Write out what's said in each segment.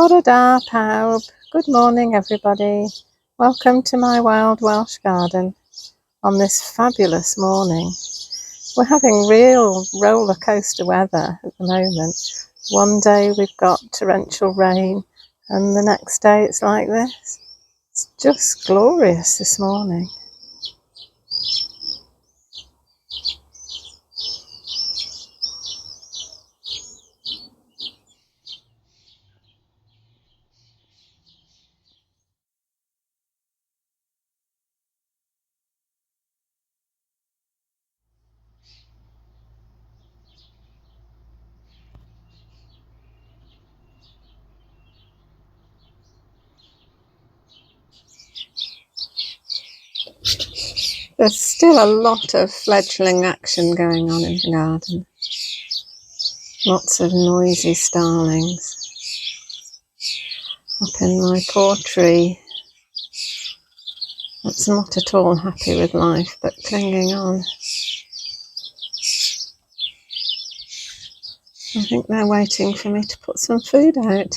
Bore da pawb. Good morning, everybody. Welcome to my wild Welsh garden on this fabulous morning. We're having real roller coaster weather at the moment. One day we've got torrential rain and the next day it's like this. It's just glorious this morning. There's still a lot of fledgling action going on in the garden. Lots of noisy starlings. Up in my poor tree, that's not at all happy with life, but clinging on. I think they're waiting for me to put some food out.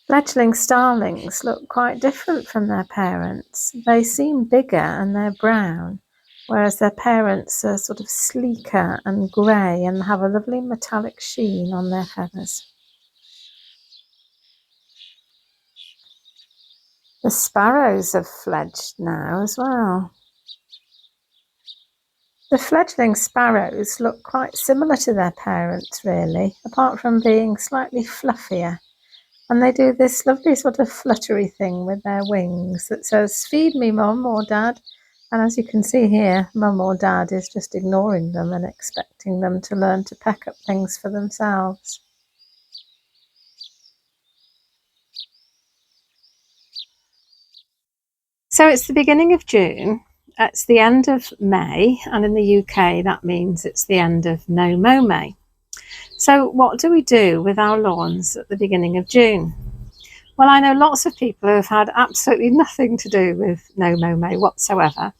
Fledgling starlings look quite different from their parents. They seem bigger and they're brown, whereas their parents are sort of sleeker and grey and have a lovely metallic sheen on their feathers. The sparrows have fledged now as well. The fledgling sparrows look quite similar to their parents, really, apart from being slightly fluffier. And they do this lovely sort of fluttery thing with their wings that says, "Feed me, Mum or Dad." And as you can see here, Mum or Dad is just ignoring them and expecting them to learn to peck up things for themselves. So it's the beginning of June. It's the end of May, and in the UK that means it's the end of No Mow May. So what do we do with our lawns at the beginning of June? Well, I know lots of people who have had absolutely nothing to do with No Mow May whatsoever.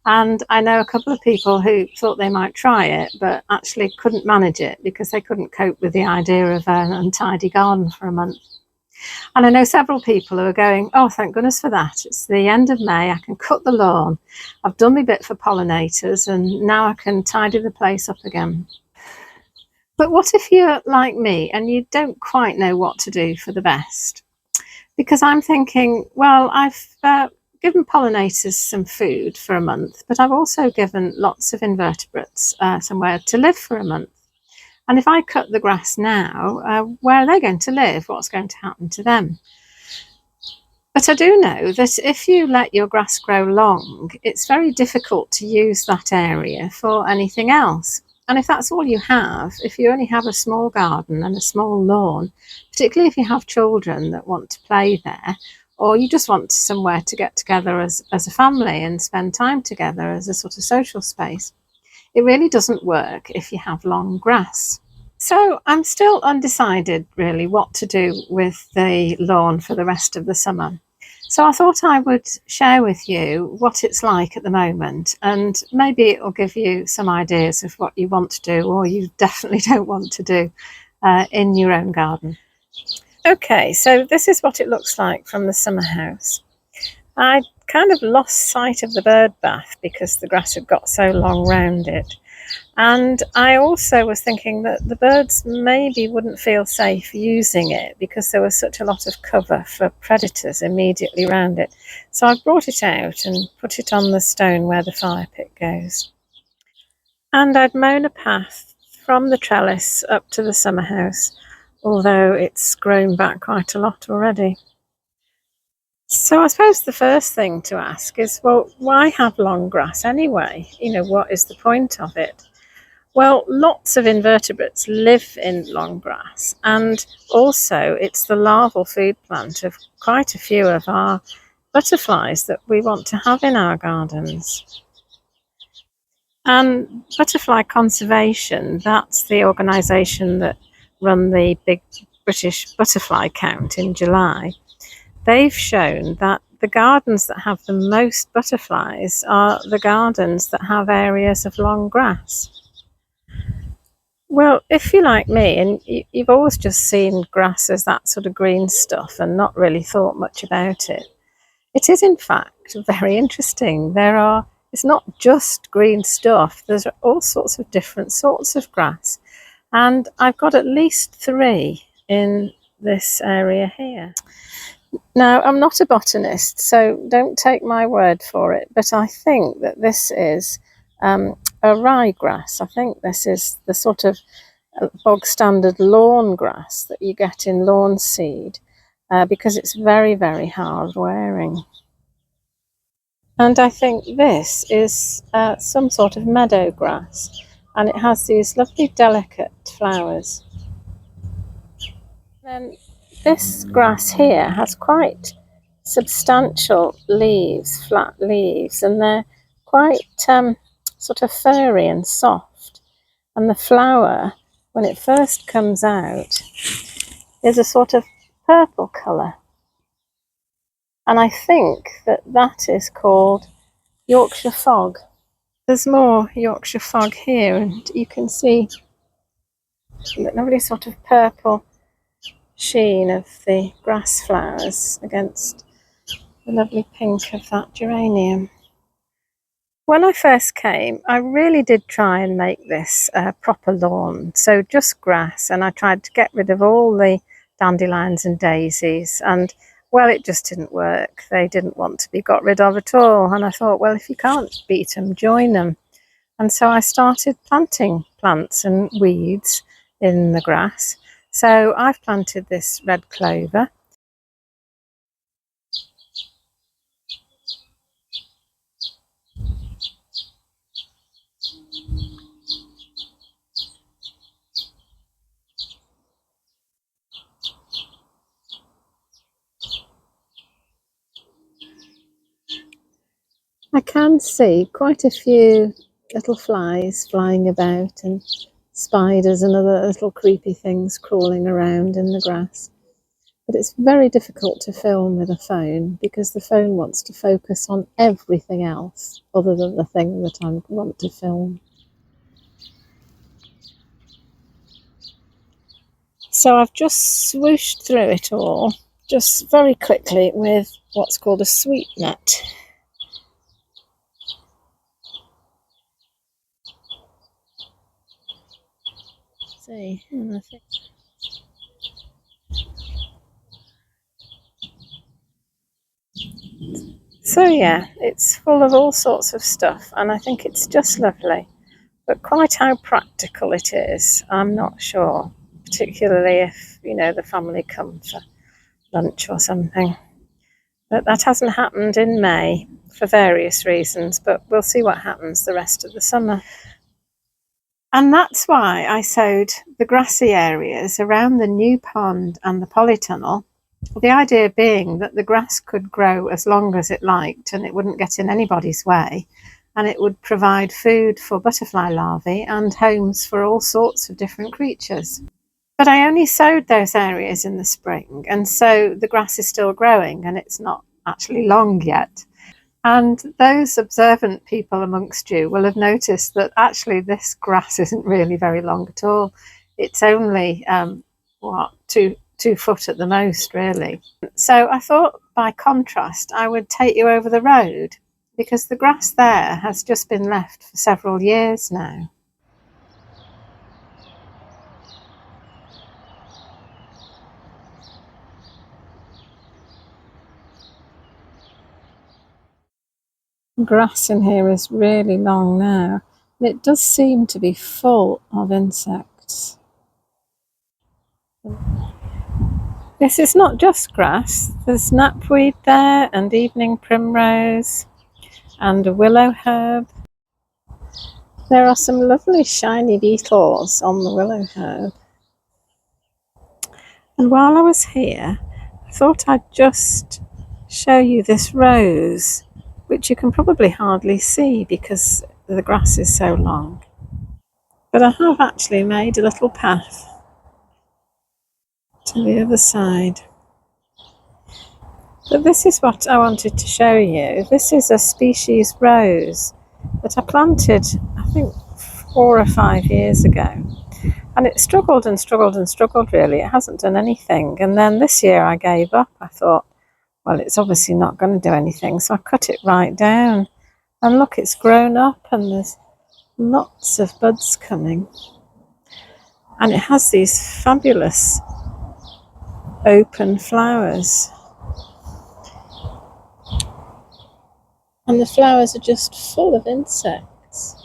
And I know a couple of people who thought they might try it, but actually couldn't manage it because they couldn't cope with the idea of an untidy garden for a month. And I know several people who are going, "Oh, thank goodness for that. It's the end of May. I can cut the lawn. I've done my bit for pollinators and now I can tidy the place up again." But what if you're like me and you don't quite know what to do for the best? Because I'm thinking, well, I've given pollinators some food for a month, but I've also given lots of invertebrates somewhere to live for a month. And if I cut the grass now, where are they going to live? What's going to happen to them? But I do know that if you let your grass grow long, it's very difficult to use that area for anything else. And if that's all you have, if you only have a small garden and a small lawn, particularly if you have children that want to play there, or you just want somewhere to get together as a family and spend time together as a sort of social space, it really doesn't work if you have long grass. So I'm still undecided really what to do with the lawn for the rest of the summer. So I thought I would share with you what it's like at the moment, and maybe it will give you some ideas of what you want to do or you definitely don't want to do in your own garden. Okay, so this is what it looks like from the summer house. I kind of lost sight of the bird bath because the grass had got so long round it. And I also was thinking that the birds maybe wouldn't feel safe using it because there was such a lot of cover for predators immediately around it. So I brought it out and put it on the stone where the fire pit goes. And I'd mown a path from the trellis up to the summer house, although it's grown back quite a lot already. So I suppose the first thing to ask is, well, why have long grass anyway? What is the point of it? Well, lots of invertebrates live in long grass, and also it's the larval food plant of quite a few of our butterflies that we want to have in our gardens. And Butterfly Conservation, that's the organisation that run the big British butterfly count in July. They've shown that the gardens that have the most butterflies are the gardens that have areas of long grass. Well, if you're like me and you've always just seen grass as that sort of green stuff and not really thought much about it, it is in fact very interesting. It's not just green stuff, there's all sorts of different sorts of grass. And I've got at least 3 in this area here. Now, I'm not a botanist, so don't take my word for it, but I think that this is a ryegrass. I think this is the sort of bog standard lawn grass that you get in lawn seed, because it's very, very hard wearing. And I think this is some sort of meadow grass, and it has these lovely delicate flowers. Then this grass here has quite substantial leaves, flat leaves, and they're quite sort of furry and soft. And the flower, when it first comes out, is a sort of purple colour. And I think that is called Yorkshire fog. There's more Yorkshire fog here, and you can see the lovely sort of purple sheen of the grass flowers against the lovely pink of that geranium. When I first came, I really did try and make this a proper lawn, so just grass, and I tried to get rid of all the dandelions and daisies, and well, it just didn't work. They didn't want to be got rid of at all, and I thought, well, if you can't beat them, join them. And so I started planting plants and weeds in the grass. So I've planted this red clover. I can see quite a few little flies flying about and spiders and other little creepy things crawling around in the grass. But it's very difficult to film with a phone because the phone wants to focus on everything else other than the thing that I want to film. So I've just swooshed through it all, just very quickly with what's called a sweep net. See, so yeah, it's full of all sorts of stuff, and I think it's just lovely. But quite how practical it is, I'm not sure, particularly if, the family come for lunch or something. But that hasn't happened in May for various reasons, but we'll see what happens the rest of the summer. And that's why I sowed the grassy areas around the new pond and the polytunnel. The idea being that the grass could grow as long as it liked and it wouldn't get in anybody's way, and it would provide food for butterfly larvae and homes for all sorts of different creatures. But I only sowed those areas in the spring, and so the grass is still growing and it's not actually long yet. And those observant people amongst you will have noticed that actually this grass isn't really very long at all. It's only, 2 foot at the most, really. So I thought, by contrast, I would take you over the road, because the grass there has just been left for several years now. Grass in here is really long now, and it does seem to be full of insects. This is not just grass, there's knapweed there, and evening primrose, and a willow herb. There are some lovely shiny beetles on the willow herb. And while I was here, I thought I'd just show you this rose, which you can probably hardly see because the grass is so long. But I have actually made a little path to the other side. But this is what I wanted to show you. This is a species rose that I planted, I think, 4 or 5 years ago. And it struggled and struggled and struggled, really. It hasn't done anything. And then this year I gave up. I thought, well, it's obviously not going to do anything. So I cut it right down. And look, it's grown up and there's lots of buds coming. And it has these fabulous open flowers. And the flowers are just full of insects.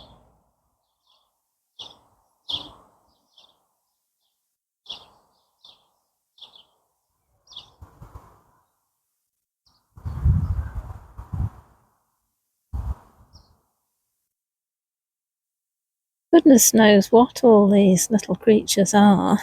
Goodness knows what all these little creatures are.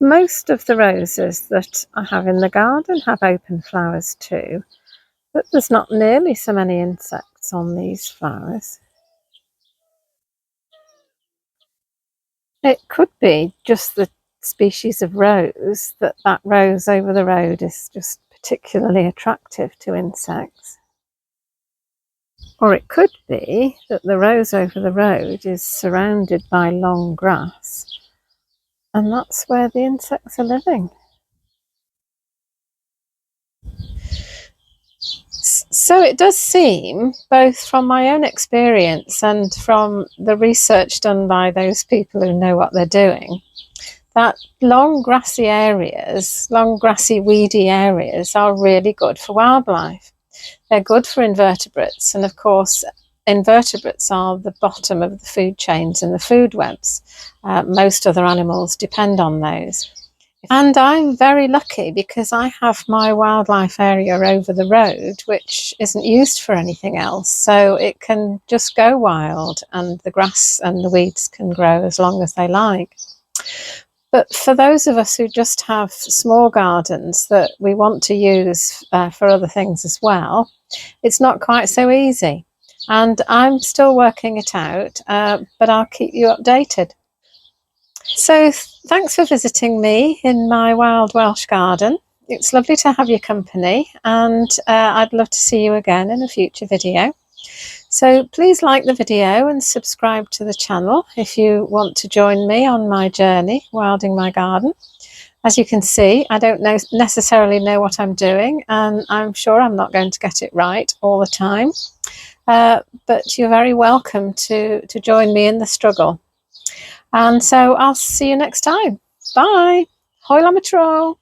Most of the roses that I have in the garden have open flowers too, but there's not nearly so many insects on these flowers. It could be just the species of rose, that rose over the road is just particularly attractive to insects. Or it could be that the rose over the road is surrounded by long grass, and that's where the insects are living. So it does seem, both from my own experience and from the research done by those people who know what they're doing, that long grassy areas, long grassy weedy areas are really good for wildlife. They're good for invertebrates, and of course invertebrates are the bottom of the food chains and the food webs. Most other animals depend on those. And I'm very lucky because I have my wildlife area over the road, which isn't used for anything else. So it can just go wild and the grass and the weeds can grow as long as they like. But for those of us who just have small gardens that we want to use for other things as well, it's not quite so easy. And I'm still working it out, but I'll keep you updated. So thanks for visiting me in my wild Welsh garden. It's lovely to have your company, and I'd love to see you again in a future video. So please like the video and subscribe to the channel if you want to join me on my journey wilding my garden. As you can see, I don't necessarily know what I'm doing, and I'm sure I'm not going to get it right all the time. But you're very welcome to join me in the struggle. And so I'll see you next time. Bye. Hwyl am y tro.